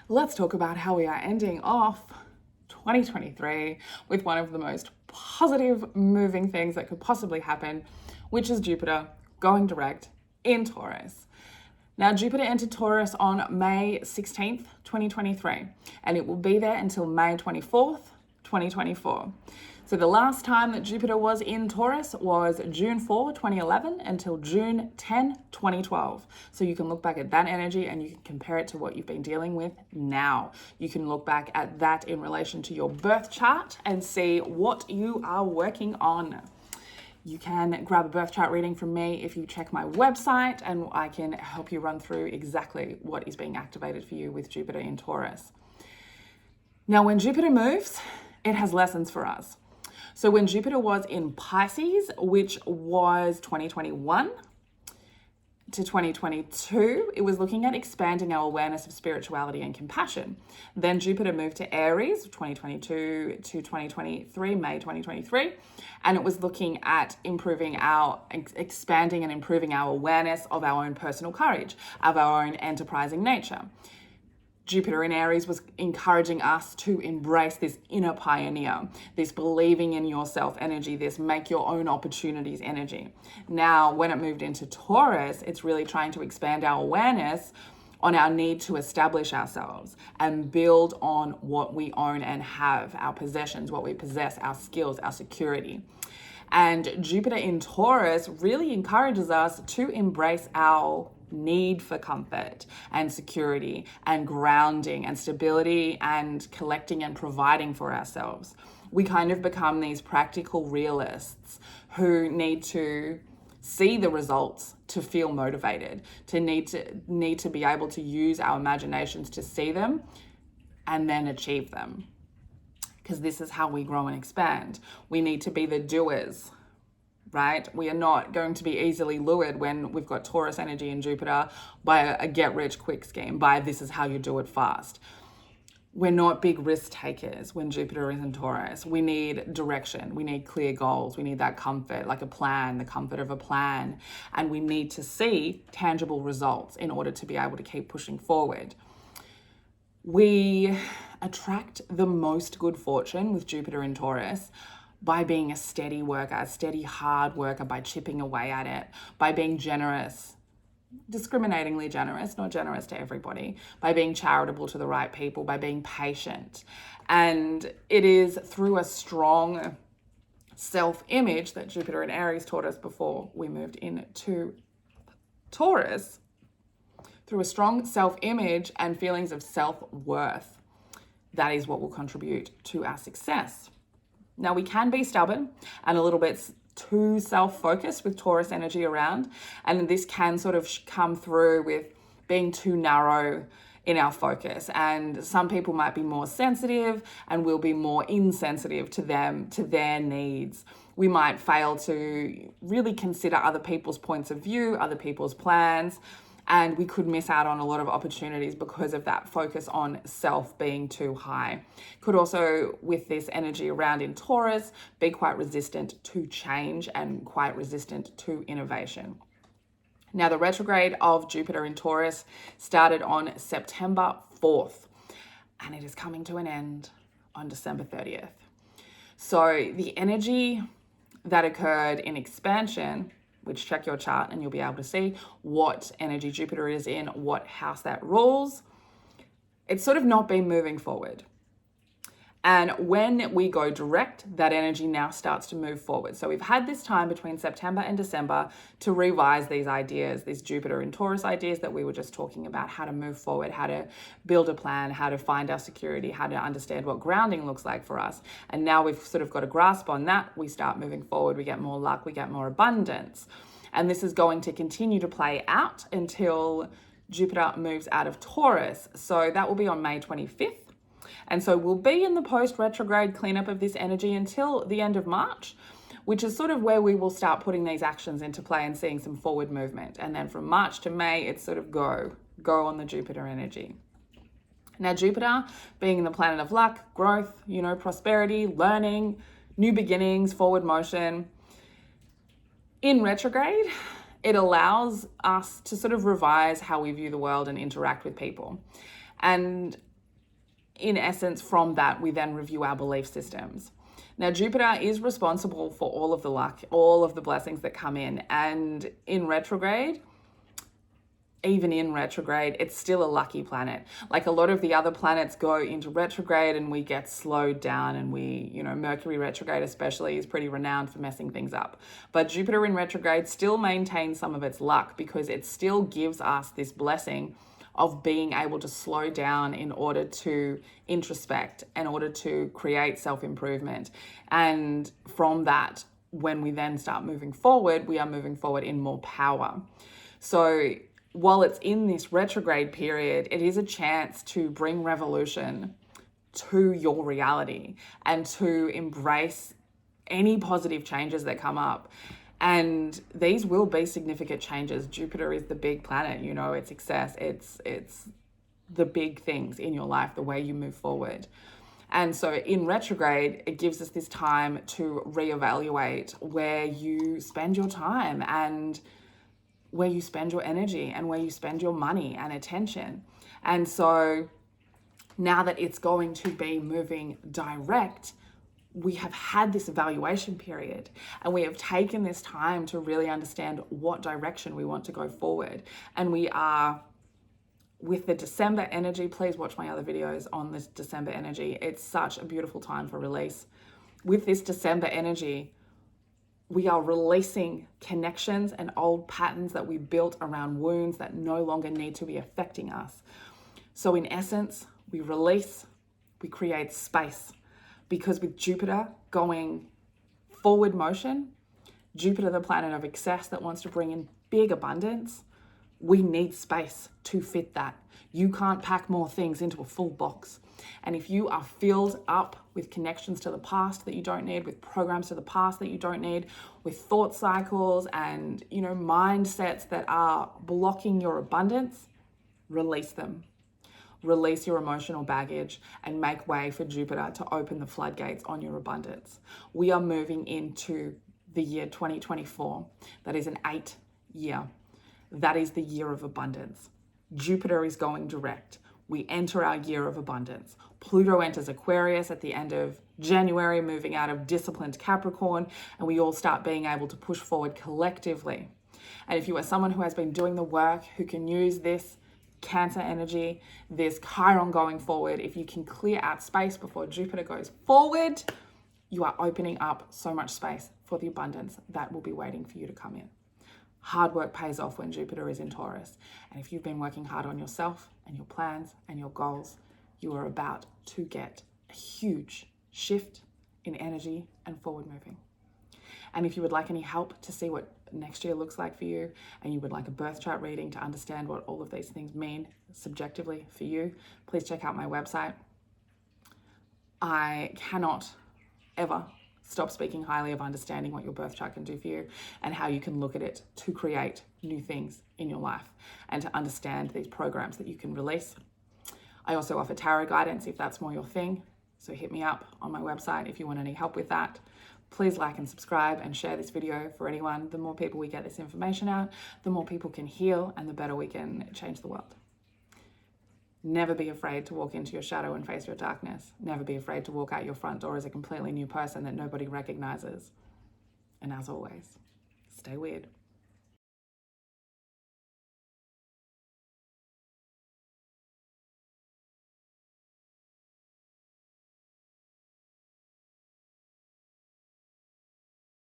let's talk about how we are ending off 2023 with one of the most positive moving things that could possibly happen, which is Jupiter going direct in Taurus. Now, Jupiter entered Taurus on May 16th, 2023, and it will be there until May 24th, 2024. So the last time that Jupiter was in Taurus was June 4, 2011 until June 10, 2012. So you can look back at that energy and you can compare it to what you've been dealing with now. You can look back at that in relation to your birth chart and see what you are working on. You can grab a birth chart reading from me if you check my website, and I can help you run through exactly what is being activated for you with Jupiter in Taurus. Now, when Jupiter moves, it has lessons for us. So when Jupiter was in Pisces, which was 2021 to 2022, it was looking at expanding our awareness of spirituality and compassion. Then Jupiter moved to Aries, 2022 to 2023, May 2023, and it was looking at expanding and improving our awareness of our own personal courage, of our own enterprising nature. Jupiter in Aries was encouraging us to embrace this inner pioneer, this believing in yourself energy, this make your own opportunities energy. Now, when it moved into Taurus, it's really trying to expand our awareness on our need to establish ourselves and build on what we own and have, our possessions, what we possess, our skills, our security. And Jupiter in Taurus really encourages us to embrace our need for comfort and security and grounding and stability and collecting and providing for ourselves. We kind of become these practical realists who need to see the results to feel motivated, to need to be able to use our imaginations to see them and then achieve them. Because this is how we grow and expand. We need to be the doers, right? We are not going to be easily lured when we've got Taurus energy in Jupiter by a get-rich-quick scheme, by this is how you do it fast. We're not big risk takers when Jupiter is in Taurus. We need direction. We need clear goals. We need that comfort, like a plan, the comfort of a plan. And we need to see tangible results in order to be able to keep pushing forward. We attract the most good fortune with Jupiter in Taurus by being a steady worker, a steady hard worker, by chipping away at it, by being generous, discriminatingly generous, not generous to everybody, by being charitable to the right people, by being patient. And it is through a strong self-image that Jupiter in Aries taught us before we moved into Taurus, through a strong self-image and feelings of self-worth. That is what will contribute to our success. Now, we can be stubborn and a little bit too self-focused with Taurus energy around, and this can sort of come through with being too narrow in our focus. And some people might be more sensitive and will be more insensitive to their needs. We might fail to really consider other people's points of view, other people's plans, and we could miss out on a lot of opportunities because of that focus on self being too high. Could also, with this energy around in Taurus, be quite resistant to change and quite resistant to innovation. Now, the retrograde of Jupiter in Taurus started on September 4th, and it is coming to an end on December 30th. So the energy that occurred in expansion, which check your chart and you'll be able to see what energy Jupiter is in, what house that rules. It's sort of not been moving forward. And when we go direct, that energy now starts to move forward. So we've had this time between September and December to revise these ideas, these Jupiter and Taurus ideas that we were just talking about, how to move forward, how to build a plan, how to find our security, how to understand what grounding looks like for us. And now we've sort of got a grasp on that. We start moving forward. We get more luck. We get more abundance. And this is going to continue to play out until Jupiter moves out of Taurus. So that will be on May 25th. And so we'll be in the post-retrograde cleanup of this energy until the end of March, which is sort of where we will start putting these actions into play and seeing some forward movement. And then from March to May, it's sort of go on the Jupiter energy. Now, Jupiter being the planet of luck, growth, prosperity, learning, new beginnings, forward motion. In retrograde, it allows us to sort of revise how we view the world and interact with people. And in essence, from that, we then review our belief systems. Now, Jupiter is responsible for all of the luck, all of the blessings that come in. And in retrograde, even in retrograde, it's still a lucky planet. Like a lot of the other planets go into retrograde and we get slowed down, and Mercury retrograde especially is pretty renowned for messing things up. But Jupiter in retrograde still maintains some of its luck because it still gives us this blessing of being able to slow down in order to introspect, in order to create self-improvement. And from that, when we then start moving forward, we are moving forward in more power. So while it's in this retrograde period, it is a chance to bring revolution to your reality and to embrace any positive changes that come up. And these will be significant changes. Jupiter is the big planet, it's success. It's the big things in your life, the way you move forward. And so in retrograde, it gives us this time to reevaluate where you spend your time and where you spend your energy and where you spend your money and attention. And so now that it's going to be moving direct, we have had this evaluation period and we have taken this time to really understand what direction we want to go forward. And we are, with the December energy, please watch my other videos on this December energy. It's such a beautiful time for release. With this December energy, we are releasing connections and old patterns that we built around wounds that no longer need to be affecting us. So in essence, we release, we create space. Because with Jupiter going forward motion, Jupiter, the planet of excess that wants to bring in big abundance, we need space to fit that. You can't pack more things into a full box. And if you are filled up with connections to the past that you don't need, with programs to the past that you don't need, with thought cycles and, mindsets that are blocking your abundance, release them. Release your emotional baggage and make way for Jupiter to open the floodgates on your abundance. We are moving into the year 2024. That is an 8 year. That is the year of abundance. Jupiter is going direct. We enter our year of abundance. Pluto enters Aquarius at the end of January, moving out of disciplined Capricorn, and we all start being able to push forward collectively. And if you are someone who has been doing the work, who can use this Cancer energy, this Chiron going forward, if you can clear out space before Jupiter goes forward, you are opening up so much space for the abundance that will be waiting for you to come in. Hard work pays off when Jupiter is in Taurus. And if you've been working hard on yourself and your plans and your goals, you are about to get a huge shift in energy and forward moving. And if you would like any help to see what next year looks like for you, and you would like a birth chart reading to understand what all of these things mean subjectively for you, please check out my website. I cannot ever stop speaking highly of understanding what your birth chart can do for you and how you can look at it to create new things in your life and to understand these programs that you can release. I also offer tarot guidance if that's more your thing. So hit me up on my website if you want any help with that. Please like and subscribe and share this video for anyone. The more people we get this information out, the more people can heal and the better we can change the world. Never be afraid to walk into your shadow and face your darkness. Never be afraid to walk out your front door as a completely new person that nobody recognizes. And as always, stay weird.